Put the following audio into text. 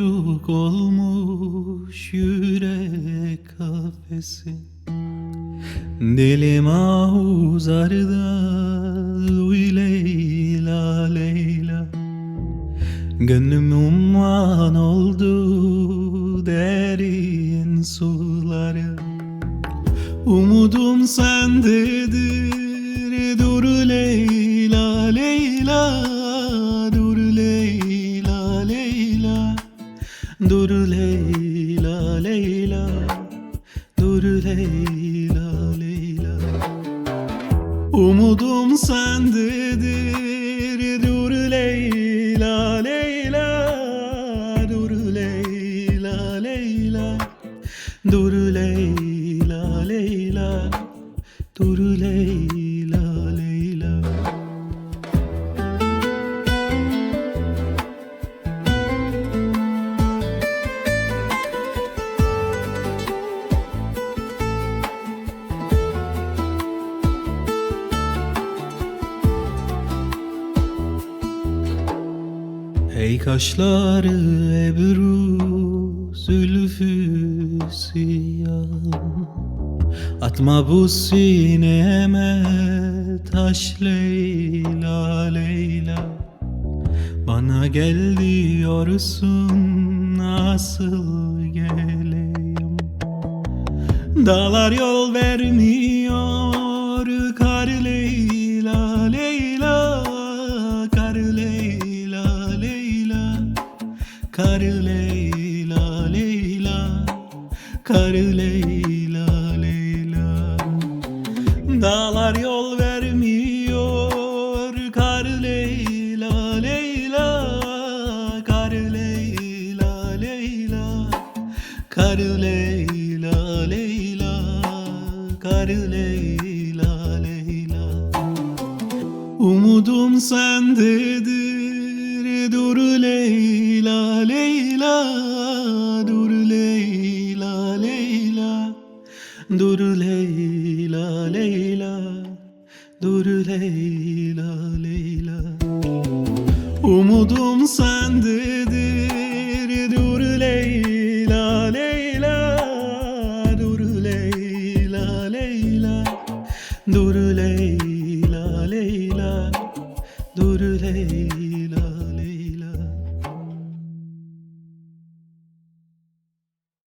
çocuk olmuş yürek kafesi. Dilim ahuzarda uy Leyla Leyla. Gönlüm umman oldu derin sulara. Umudum sendedir, dur Leyla Leyla. Dur Leyla Leyla. Dur Leyla Leyla. Dur Leyla Leyla. Umudum sendedir, dur Leyla Leyla. Dur Leyla Leyla. Dur Leyla Leyla. Dur Leyla Leyla. Ey kaşları Ebru, zülfü siyah, atma bu sineme taş Leyla Leyla. Bana gel diyorsun, nasıl geleyim? Dağlar yol vermiyor, kar Leyla Leyla. Kar Leyla Leyla. Kar Leyla Leyla. Kar Leyla Leyla. Dağlar yol vermiyor, kar Leyla Leyla. Kar Leyla Leyla. Kar Leyla Leyla. Kar Leyla Leyla. Umudum sendedir, dur Leyla Leyla. Dur Leyla Leyla. Dur Leyla Leyla. Dur Leyla Leyla. Umudum sendedir.